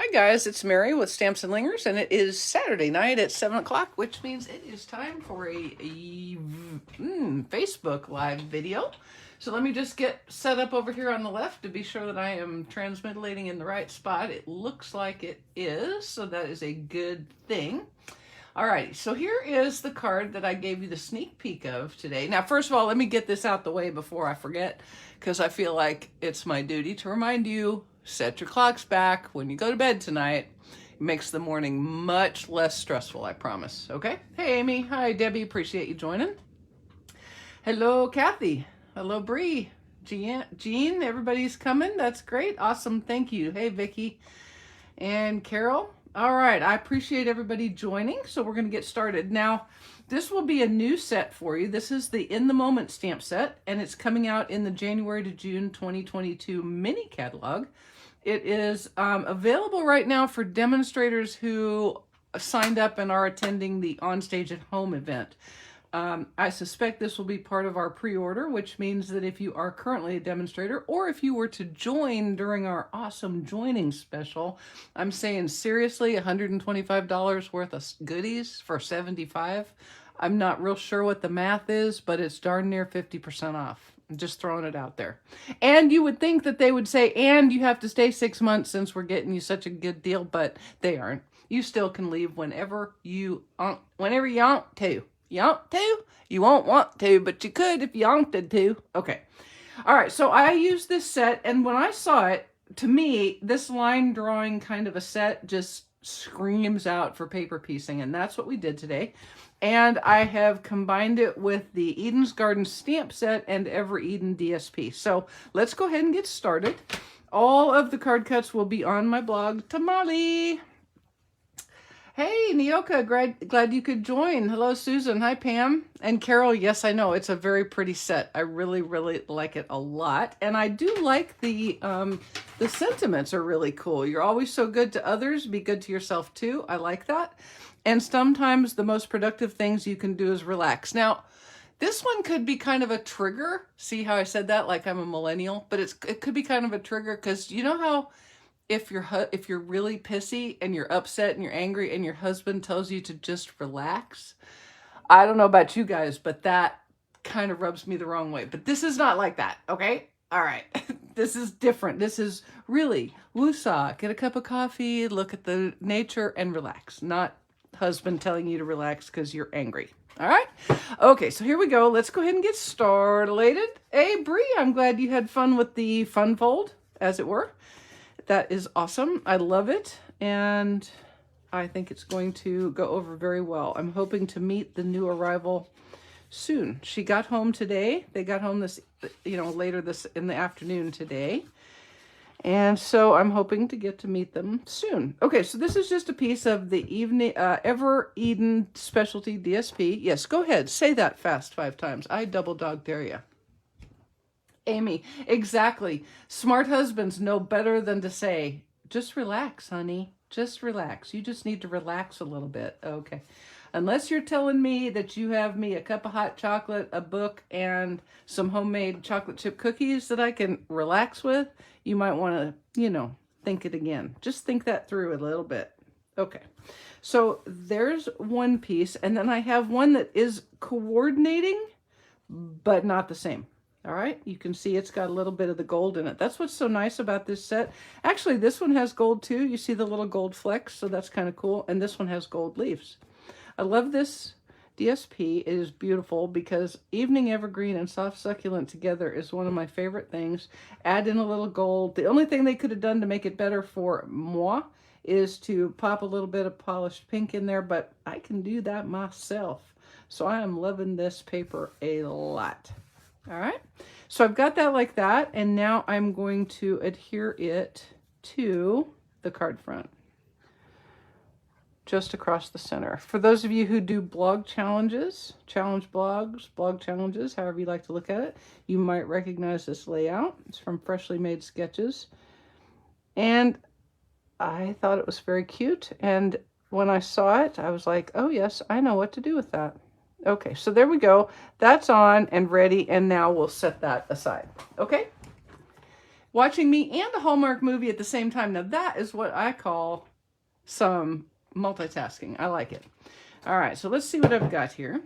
Hi guys, it's Mary with Stamps-N-Lingers, and it is Saturday night at 7 o'clock, which means it is time for a Facebook Live video. So let me just get set up over here on the left to be sure that I am transmitting in the right spot. It looks like it is, so that is a good thing. Alrighty, so here is the card that I gave you the sneak peek of today. Now, first of all, let me get this out the way before I forget, because I feel like it's my duty to remind you, set your clocks back when you go to bed tonight. It makes the morning much less stressful, I promise, okay? Hey, Amy. Hi, Debbie. Appreciate you joining. Hello, Kathy. Hello, Bree. Jean, everybody's coming. That's great. Awesome. Thank you. Hey, Vicky and Carol. All right, I appreciate everybody joining, so we're going to get started. Now, this will be a new set for you. This is the In the Moment stamp set, and it's coming out in the January to June 2022 mini catalog. It is available right now for demonstrators who signed up and are attending the Onstage at Home event. I suspect this will be part of our pre-order, which means that if you are currently a demonstrator or if you were to join during our awesome joining special, I'm saying seriously, $125 worth of goodies for $75. I'm not real sure what the math is, but it's darn near 50% off. I'm just throwing it out there. And you would think that they would say, and you have to stay 6 months since we're getting you such a good deal, but they aren't. You still can leave whenever you want to. You want to? You won't want to, but you could if you wanted to. Okay. All right. So I used this set, and when I saw it, to me, this line drawing kind of a set just screams out for paper piecing, and that's what we did today. And I have combined it with the Eden's Garden stamp set and Ever Eden DSP. So let's go ahead and get started. All of the card cuts will be on my blog, Tamale. Hey, Nyoka, glad you could join. Hello, Susan. Hi, Pam. And Carol, yes, I know. It's a very pretty set. I really, really like it a lot. And I do like the sentiments are really cool. You're always so good to others. Be good to yourself, too. I like that. And sometimes the most productive things you can do is relax. Now, this one could be kind of a trigger. See how I said that like I'm a millennial? But it could be kind of a trigger because you know how if you're really pissy and you're upset and you're angry and your husband tells you to just relax, I don't know about you guys, but that kind of rubs me the wrong way. But this is not like that, okay? All right. This is different. This is really woosah. Get a cup of coffee, look at the nature, and relax. Not husband telling you to relax because you're angry. All right? Okay, so here we go. Let's go ahead and get started. Hey, Bree, I'm glad you had fun with the fun fold, as it were. That is awesome. I love it, and I think it's going to go over very well. I'm hoping to meet the new arrival soon. She got home today. They got home this, later this in the afternoon today, and so I'm hoping to get to meet them soon. Okay, so this is just a piece of the Ever Eden Specialty DSP. Yes, go ahead. Say that fast 5 times. I double dog dare you. Amy, exactly. Smart husbands know better than to say, just relax, honey. Just relax. You just need to relax a little bit. Okay. Unless you're telling me that you have me a cup of hot chocolate, a book, and some homemade chocolate chip cookies that I can relax with, you might want to, think it again. Just think that through a little bit. Okay. So there's one piece, and then I have one that is coordinating, but not the same. All right, you can see it's got a little bit of the gold in it. That's what's so nice about this set. Actually, this one has gold too. You see the little gold flecks, so that's kind of cool. And this one has gold leaves. I love this DSP. It is beautiful because evening evergreen and soft succulent together is one of my favorite things. Add in a little gold. The only thing they could have done to make it better for moi is to pop a little bit of polished pink in there, but I can do that myself. So I am loving this paper a lot. All right, so I've got that like that, and now I'm going to adhere it to the card front, just across the center. For those of you who do blog challenges, blog challenges, however you like to look at it, you might recognize this layout. It's from Freshly Made Sketches, and I thought it was very cute, and when I saw it, I was like, oh yes, I know what to do with that. Okay, so there we go. That's on and ready, and now we'll set that aside. Okay? watching me and a Hallmark movie at the same time. Now that is what I call some multitasking. I like it. All right, so let's see what I've got here.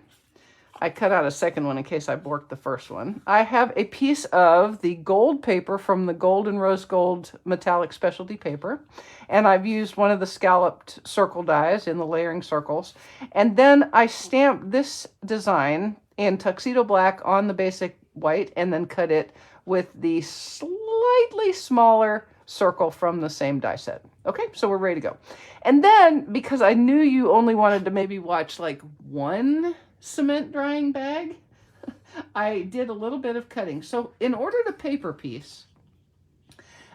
I cut out a second one in case I borked the first one. I have a piece of the gold paper from the Gold and Rose Gold metallic specialty paper. And I've used one of the scalloped circle dies in the layering circles. And then I stamped this design in tuxedo black on the basic white and then cut it with the slightly smaller circle from the same die set. Okay, so we're ready to go. And then, because I knew you only wanted to maybe watch like one cement drying bag, I did a little bit of cutting. So in order to paper piece,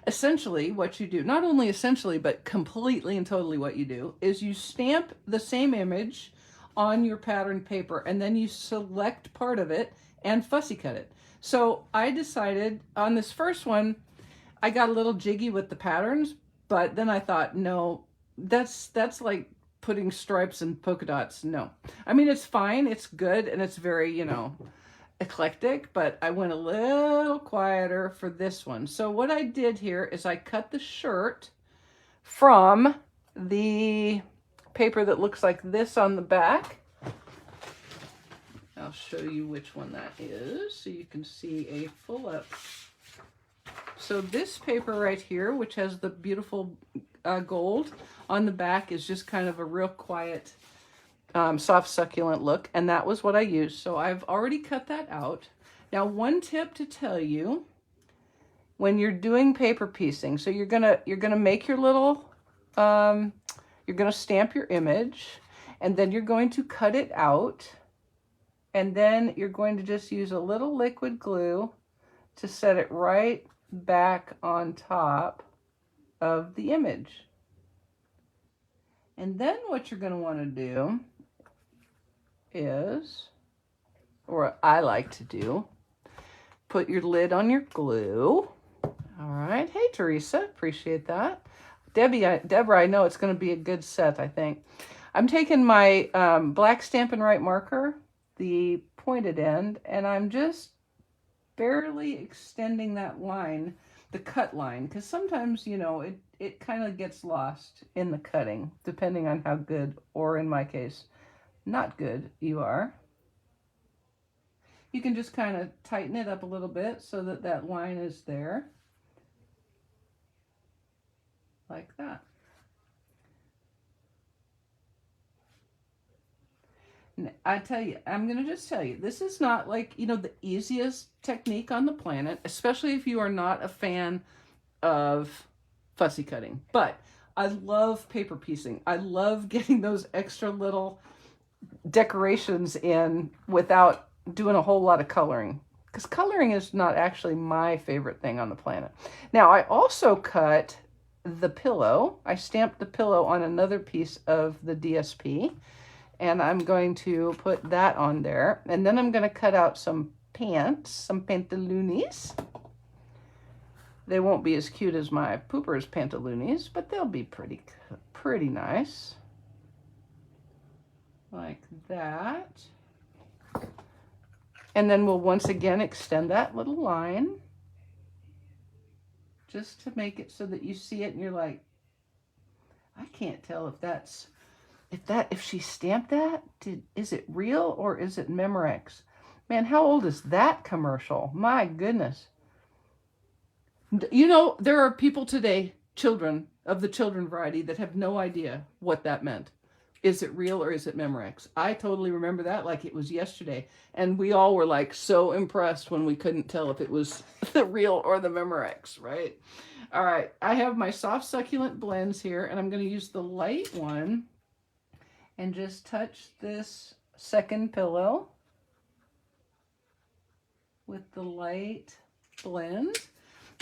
essentially what you do, not only essentially, but completely and totally what you do, is you stamp the same image on your pattern paper and then you select part of it and fussy cut it. So I decided on this first one, I got a little jiggy with the patterns, but then I thought, no, that's like putting stripes and polka dots. No. I mean, it's fine. It's good. And it's very, you know, eclectic, but I went a little quieter for this one. So what I did here is I cut the shirt from the paper that looks like this on the back. I'll show you which one that is so you can see a full up. So this paper right here, which has the beautiful gold on the back, is just kind of a real quiet, soft, succulent look. And that was what I used. So I've already cut that out. Now, one tip to tell you when you're doing paper piecing. So you're gonna make your little, you're gonna stamp your image, and then you're going to cut it out. And then you're going to just use a little liquid glue to set it right back on top of the image. And then what you're going to want to do is, or I like to do, put your lid on your glue. All right. Hey, Teresa, appreciate that. Deborah, I know it's going to be a good set, I think. I'm taking my black Stampin' Right marker, the pointed end, and I'm just barely extending that line, the cut line, because sometimes, you know, it kind of gets lost in the cutting, depending on how good, or in my case, not good you are. You can just kind of tighten it up a little bit so that that line is there, like that. I tell you, I'm going to just tell you, this is not like, you know, the easiest technique on the planet, especially if you are not a fan of fussy cutting. But I love paper piecing. I love getting those extra little decorations in without doing a whole lot of coloring. Because coloring is not actually my favorite thing on the planet. Now, I also cut the pillow. I stamped the pillow on another piece of the DSP. And I'm going to put that on there. And then I'm going to cut out some pants, some pantaloonies. They won't be as cute as my Pooper's pantaloonies, but they'll be pretty nice. Like that. And then we'll once again extend that little line. Just to make it so that you see it and you're like, I can't tell if that's... If she stamped that, is it real or is it Memorex? Man, how old is that commercial? My goodness. You know, there are people today, children of the children variety, that have no idea what that meant. Is it real or is it Memorex? I totally remember that like it was yesterday. And we all were like so impressed when we couldn't tell if it was the real or the Memorex, right? All right, I have my soft succulent blends here, and I'm going to use the light one and just touch this second pillow with the light blend.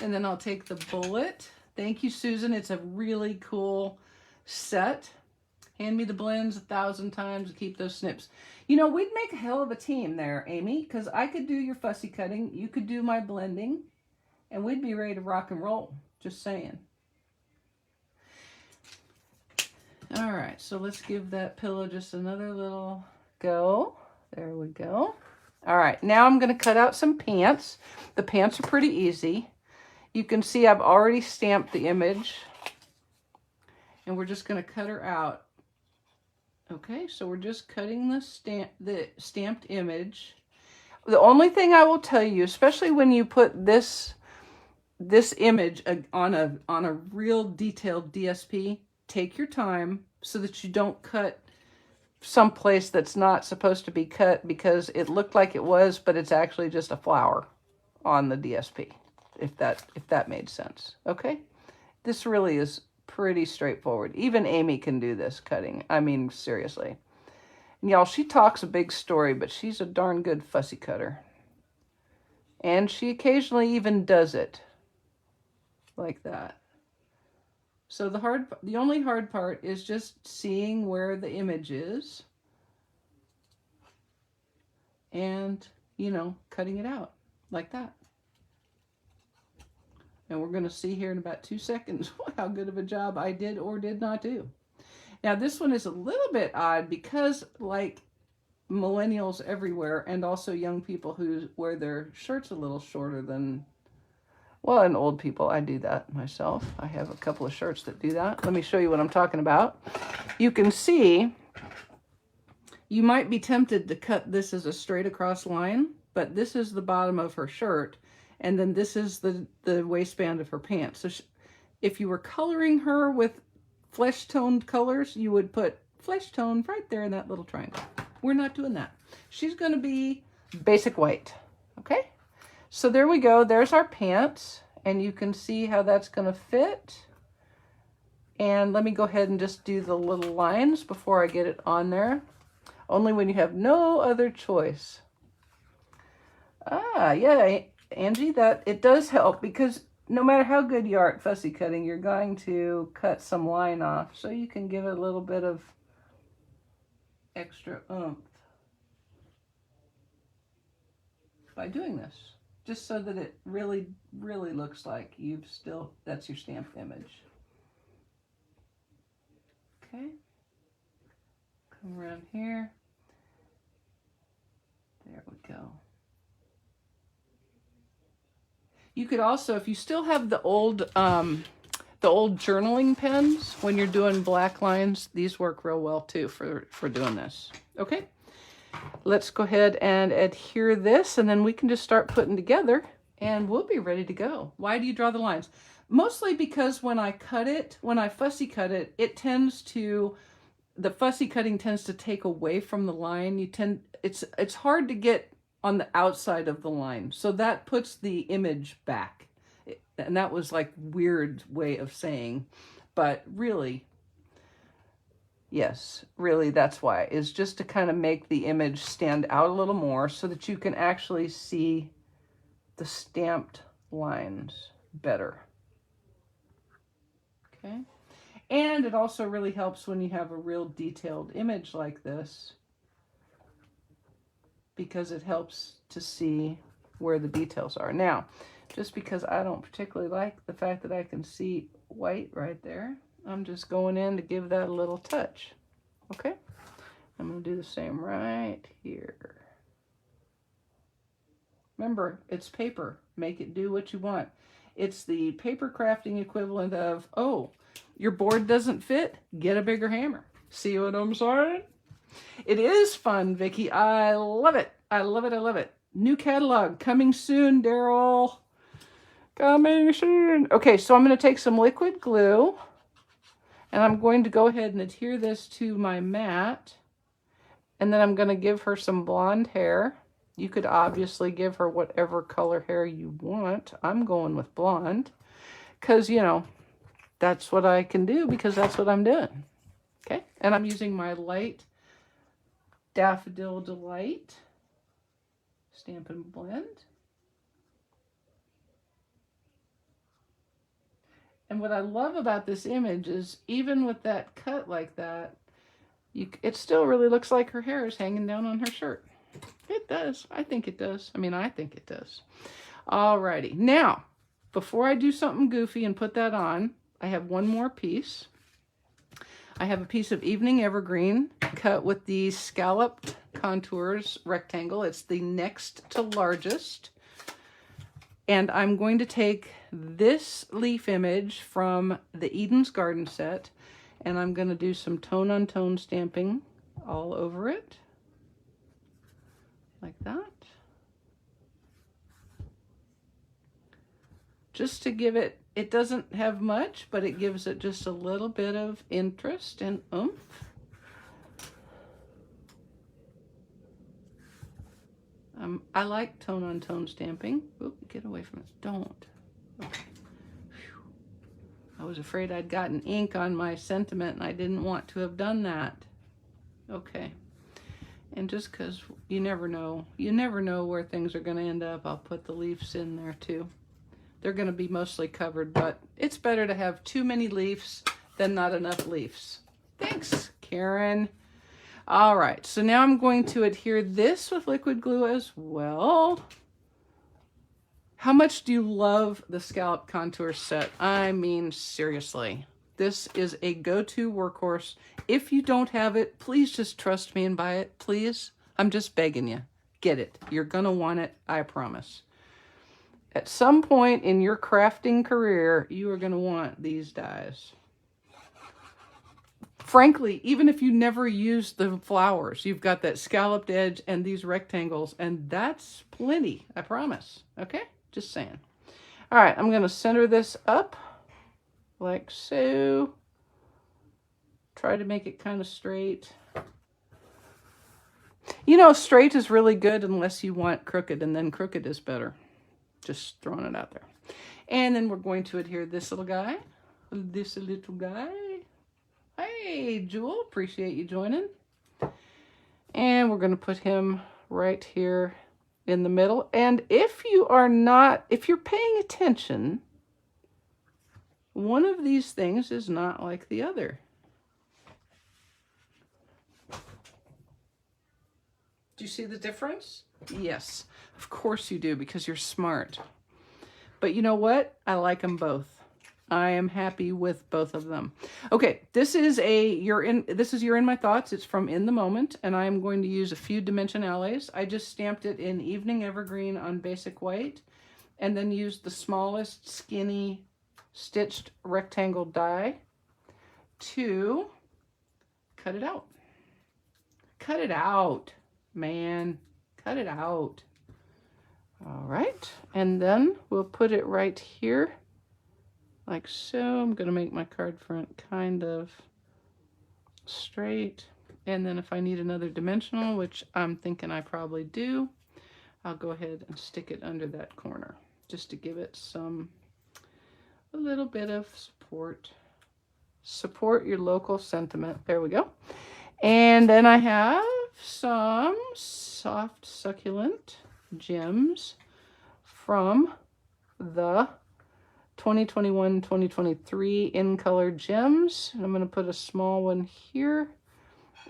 And then I'll take the bullet. Thank you, Susan. It's a really cool set. Hand me the blends 1,000 times to keep those snips. You know, we'd make a hell of a team there, Amy, because I could do your fussy cutting, you could do my blending, and we'd be ready to rock and roll. Just saying. All right, so let's give that pillow just another little go. There we go. All right, now I'm going to cut out some pants. The pants are pretty easy. You can see I've already stamped the image. And we're just going to cut her out. Okay, so we're just cutting the stamped image. The only thing I will tell you, especially when you put this image on a real detailed DSP, take your time so that you don't cut someplace that's not supposed to be cut because it looked like it was, but it's actually just a flower on the DSP, if that made sense. Okay, this really is pretty straightforward. Even Amy can do this cutting. I mean, seriously. And y'all, she talks a big story, but she's a darn good fussy cutter. And she occasionally even does it like that. So the only hard part is just seeing where the image is and, you know, cutting it out like that. And we're going to see here in about 2 seconds how good of a job I did or did not do. Now this one is a little bit odd because, like millennials everywhere and also young people who wear their shirts a little shorter than, well, and old people, I do that myself. I have a couple of shirts that do that. Let me show you what I'm talking about. You can see, you might be tempted to cut this as a straight across line, but this is the bottom of her shirt. And then this is the waistband of her pants. So if you were coloring her with flesh-toned colors, you would put flesh tone right there in that little triangle. We're not doing that. She's going to be basic white. Okay? So there we go. There's our pants. And you can see how that's going to fit. And let me go ahead and just do the little lines before I get it on there. Only when you have no other choice. Ah, yeah, Angie, that it does help because no matter how good you are at fussy cutting, you're going to cut some line off. So you can give it a little bit of extra oomph by doing this. Just so that it really, really looks like that's your stamped image. Okay. Come around here. There we go. You could also, if you still have the old journaling pens, when you're doing black lines, these work real well too for doing this. Okay, let's go ahead and adhere this, and then we can just start putting together, and we'll be ready to go. Why do you draw the lines? Mostly because when I fussy cut it, the fussy cutting tends to take away from the line. It's hard to get on the outside of the line. So that puts the image back. And that was like weird way of saying, but really, yes, really that's why, is just to kind of make the image stand out a little more so that you can actually see the stamped lines better. Okay. And it also really helps when you have a real detailed image like this, because it helps to see where the details are. Now, just because I don't particularly like the fact that I can see white right there, I'm just going in to give that a little touch. Okay? I'm going to do the same right here. Remember, it's paper. Make it do what you want. It's the paper crafting equivalent of, oh, your board doesn't fit? Get a bigger hammer. See what I'm saying? It is fun, Vicki. I love it. I love it. I love it. New catalog coming soon, Daryl. Coming soon. Okay, so I'm going to take some liquid glue, and I'm going to go ahead and adhere this to my mat, and then I'm going to give her some blonde hair. You could obviously give her whatever color hair you want. I'm going with blonde because, you know, that's what I can do because that's what I'm doing. Okay, and I'm using my light Daffodil Delight Stampin' Blend. And what I love about this image is even with that cut like that, it still really looks like her hair is hanging down on her shirt. It does. I think it does. I mean, I think it does. Alrighty. Now, before I do something goofy and put that on, I have one more piece. I have a piece of Evening Evergreen cut with the scalloped contours rectangle. It's the next to largest. And I'm going to take this leaf image from the Eden's Garden set, and I'm going to do some tone-on-tone stamping all over it, like that. Just to give it, it doesn't have much, but it gives it just a little bit of interest and oomph. I like tone-on-tone stamping. Oop, get away from it. Don't. Okay. I was afraid I'd gotten ink on my sentiment, and I didn't want to have done that. Okay. And just because you never know where things are going to end up, I'll put the leaves in there too. They're going to be mostly covered, but it's better to have too many leaves than not enough leaves. Thanks, Karen. All right, so now I'm going to adhere this with liquid glue as well. How much do you love the scallop contour set? I mean, seriously, this is a go-to workhorse. If you don't have it, please just trust me and buy it, please. I'm just begging you. Get it. You're gonna want it, I promise. At some point in your crafting career, you are gonna want these dies. Frankly, even if you never use the flowers, you've got that scalloped edge and these rectangles, and that's plenty, I promise. Okay? Just saying. All right, I'm going to center this up like so. Try to make it kind of straight. You know, straight is really good unless you want crooked, and then crooked is better. Just throwing it out there. And then we're going to adhere this little guy. This little guy. Hey, Jewel, appreciate you joining. And we're going to put him right here in the middle. And if you're paying attention, one of these things is not like the other. Do you see the difference? Yes, of course you do, because you're smart. But you know what? I like them both. I am happy with both of them. Okay, this is You're in My Thoughts. It's from In the Moment, and I am going to use a few dimensionales. I just stamped it in Evening Evergreen on basic white, and then used the smallest skinny stitched rectangle die to cut it out. Cut it out, man. Cut it out. All right, and then we'll put it right here. Like so. I'm going to make my card front kind of straight. And then if I need another dimensional, which I'm thinking I probably do, I'll go ahead and stick it under that corner just to give it a little bit of support. Support your local sentiment. There we go. And then I have some soft succulent gems from the 2021-2023 in color gems. And I'm going to put a small one here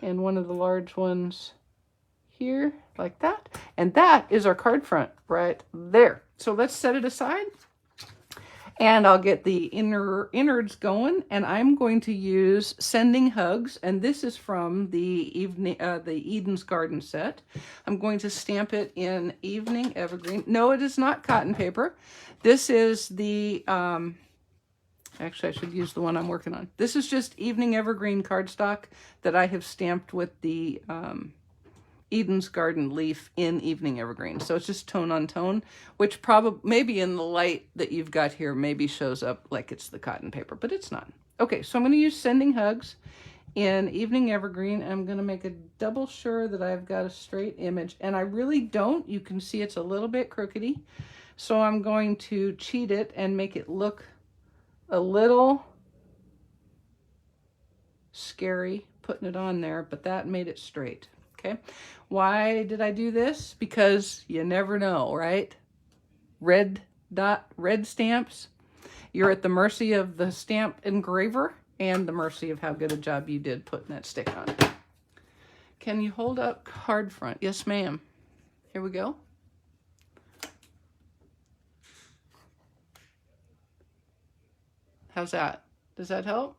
and one of the large ones here, like that. And that is our card front right there. So let's set it aside. And I'll get the innards going, and I'm going to use Sending Hugs, and this is from the Eden's Garden set. I'm going to stamp it in Evening Evergreen. No, it is not cotton paper. This is the, actually I should use the one I'm working on. This is just Evening Evergreen cardstock that I have stamped with the Eden's Garden leaf in Evening Evergreen. So it's just tone on tone, which probably maybe in the light that you've got here maybe shows up like it's the cotton paper, but it's not. Okay, so I'm going to use Sending Hugs in Evening Evergreen. I'm going to make a double sure that I've got a straight image, and I really don't. You can see it's a little bit crookedy. So I'm going to cheat it and make it look a little scary putting it on there, but that made it straight. Okay, why did I do this? Because you never know, right? Red stamps, you're at the mercy of the stamp engraver and the mercy of how good a job you did putting that stick on. Can you hold up card front? Yes, ma'am. Here we go. How's that? Does that help?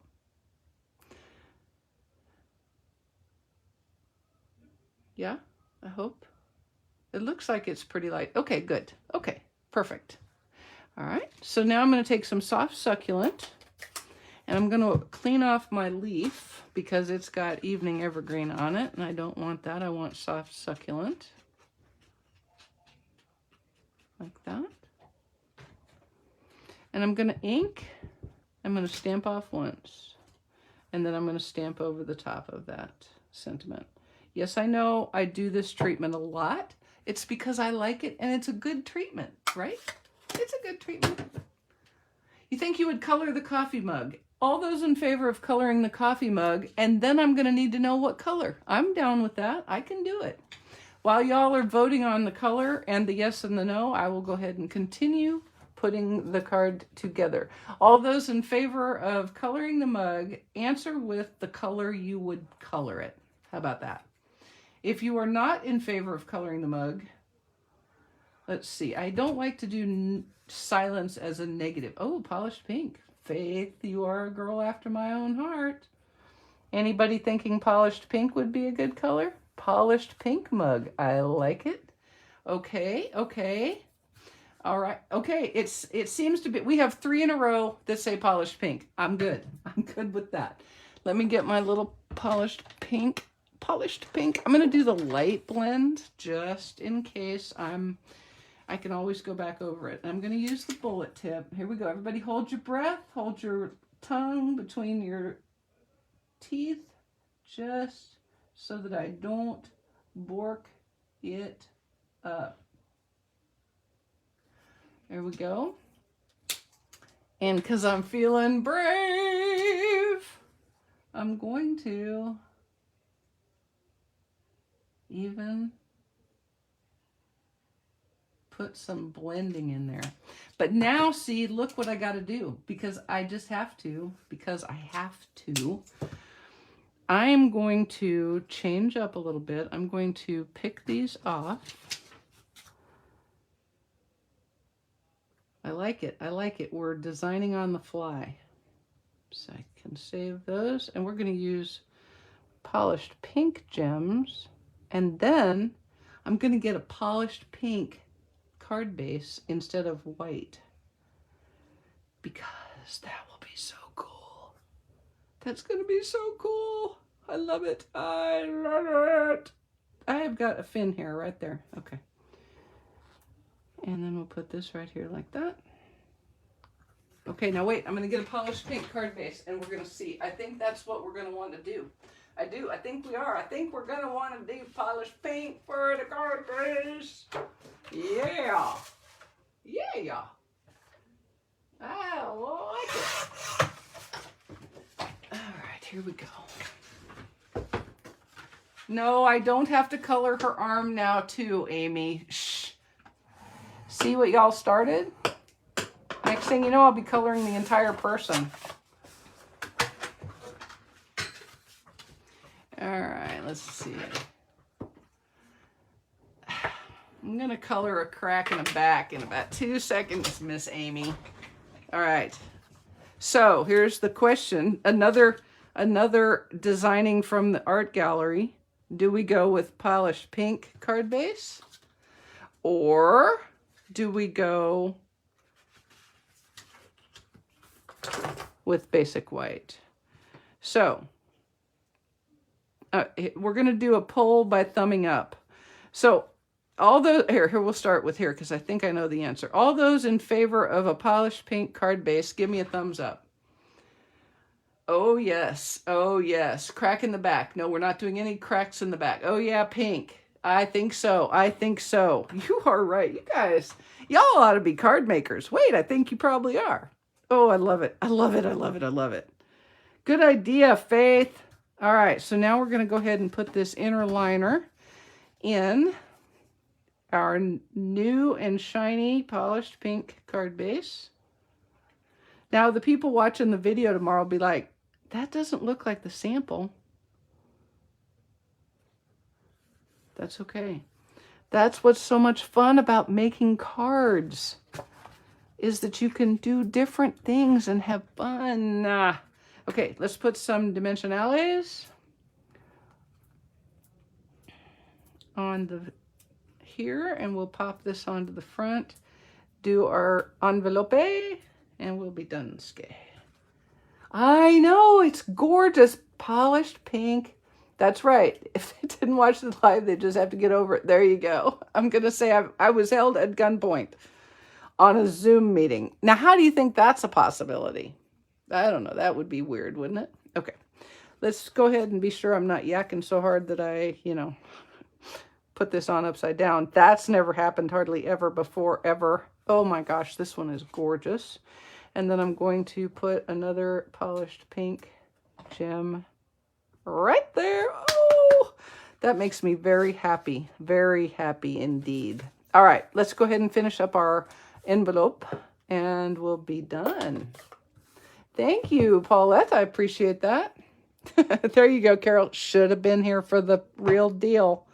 Yeah, I hope. It looks like it's pretty light. Okay, good. Okay, perfect. All right, so now I'm going to take some soft succulent and I'm going to clean off my leaf because it's got evening evergreen on it and I don't want that. I want soft succulent. Like that. And I'm going to ink. I'm going to stamp off once. And then I'm going to stamp over the top of that sentiment. Yes, I know I do this treatment a lot. It's because I like it and it's a good treatment, right? It's a good treatment. You think you would color the coffee mug. All those in favor of coloring the coffee mug, and then I'm going to need to know what color. I'm down with that. I can do it. While y'all are voting on the color and the yes and the no, I will go ahead and continue putting the card together. All those in favor of coloring the mug, answer with the color you would color it. How about that? If you are not in favor of coloring the mug, let's see. I don't like to do silence as a negative. Oh, polished pink. Faith, you are a girl after my own heart. Anybody thinking polished pink would be a good color? Polished pink mug. I like it. Okay, okay. All right. Okay, it seems to be, we have 3 in a row that say polished pink. I'm good. I'm good with that. Let me get my little polished pink. Polished pink. I'm going to do the light blend just in case I can always go back over it. I'm going to use the bullet tip. Here we go. Everybody hold your breath. Hold your tongue between your teeth just so that I don't bork it up. There we go. And because I'm feeling brave, I'm going to even put some blending in there. But now see, look what I got to do because I just have to, I'm going to change up a little bit. I'm going to pick these off. I like it. I like it. We're designing on the fly. So I can save those and we're going to use polished pink gems. And then I'm going to get a polished pink card base instead of white because that will be so cool. That's going to be so cool. I love it. I love it. I have got a fin here right there. Okay. And then we'll put this right here like that. Okay, now wait, I'm going to get a polished pink card base and we're going to see. I think that's what we're going to want to do. I do. I think we are. I think we're going to want to do polished pink for the card base. Yeah. Yeah. I like it. All right, here we go. No, I don't have to color her arm now too, Amy. Shh. See what y'all started? Next thing you know, I'll be coloring the entire person. All right, let's see. I'm going to color a crack in the back in about 2 seconds, Miss Amy. All right. So here's the question. Another designing from the art gallery. Do we go with polished pink card base? Or do we go with basic white? So we're going to do a poll by thumbing up. So all those, here we'll start with here because I think I know the answer. All those in favor of a polished pink card base, give me a thumbs up. Oh yes, oh yes. Crack in the back. No, we're not doing any cracks in the back. Oh yeah, pink. I think so. I think so. You are right. You guys, y'all ought to be card makers. Wait, I think you probably are. Oh, I love it. I love it. I love it. I love it. Good idea, Faith. All right, so now we're going to go ahead and put this inner liner in our new and shiny polished pink card base. Now, the people watching the video tomorrow will be like, that doesn't look like the sample. That's okay. That's what's so much fun about making cards, is that you can do different things and have fun. Okay, let's put some dimensionales on the here, and we'll pop this onto the front. do our envelope and we'll be done. I know, it's gorgeous. Polished pink. That's right. If they didn't watch the live, they just have to get over it. There you go. I'm going to say I was held at gunpoint on a Zoom meeting. Now, how do you think that's a possibility? I don't know. That would be weird, wouldn't it? Okay. Let's go ahead and be sure I'm not yakking so hard that I, put this on upside down. That's never happened hardly ever before, ever. Oh my gosh, this one is gorgeous. And then I'm going to put another polished pink gem right there. Oh, that makes me very happy indeed. All right, let's go ahead and finish up our envelope and we'll be done. Thank you, Paulette. I appreciate that. There you go, Carol. Should have been here for the real deal.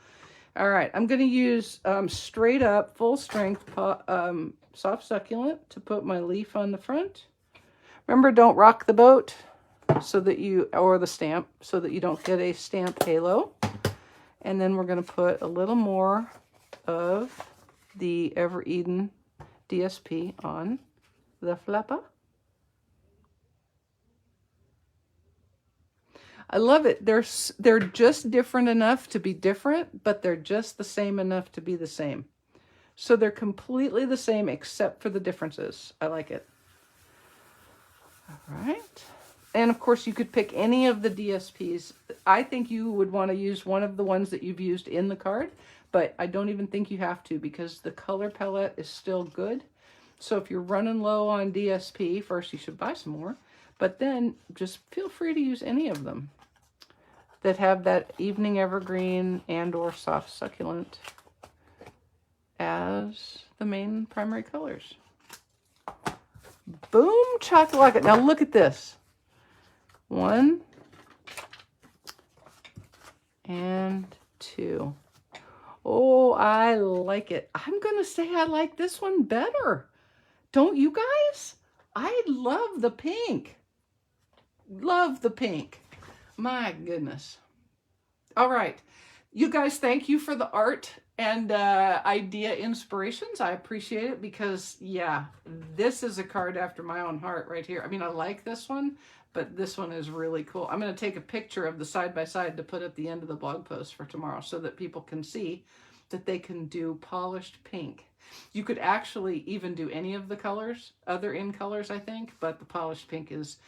All right, I'm going to use straight up, full strength soft succulent to put my leaf on the front. Remember, don't rock the boat so that or the stamp, so that you don't get a stamp halo. And then we're going to put a little more of the Ever Eden DSP on the flapper. I love it. They're just different enough to be different, but they're just the same enough to be the same. So they're completely the same except for the differences. I like it. All right. And of course you could pick any of the DSPs. I think you would want to use one of the ones that you've used in the card, but I don't even think you have to because the color palette is still good. So if you're running low on DSP, first you should buy some more, but then just feel free to use any of them that have that evening evergreen and or soft succulent as the main primary colors. Boom chakalaka. Now look at this. 1 and 2. Oh, I like it. I'm going to say I like this one better. Don't you guys? I love the pink. Love the pink. My goodness. All right. You guys, thank you for the art and idea inspirations. I appreciate it because, yeah, this is a card after my own heart right here. I mean, I like this one, but this one is really cool. I'm going to take a picture of the side-by-side to put at the end of the blog post for tomorrow so that people can see that they can do polished pink. You could actually even do any of the colors, other in colors, I think, but the polished pink is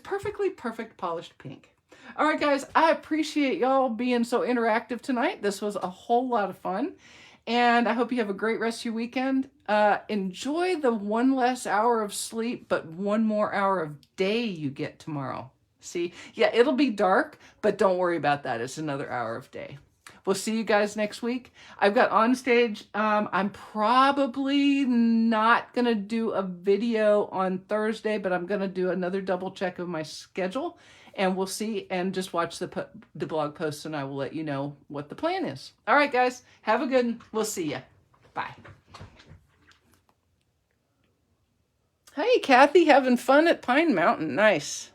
perfectly perfect polished pink. All right, guys, I appreciate y'all being so interactive tonight. This was a whole lot of fun, and I hope you have a great rest of your weekend. Enjoy the 1 less hour of sleep, but 1 more hour of day you get tomorrow. See? Yeah, it'll be dark, but don't worry about that. It's another hour of day. We'll see you guys next week. I've got on stage. I'm probably not going to do a video on Thursday, but I'm going to do another double check of my schedule. And we'll see, and just watch the blog posts, and I will let you know what the plan is. All right, guys. Have a good one. We'll see ya. Bye. Hey, Kathy. Having fun at Pine Mountain. Nice.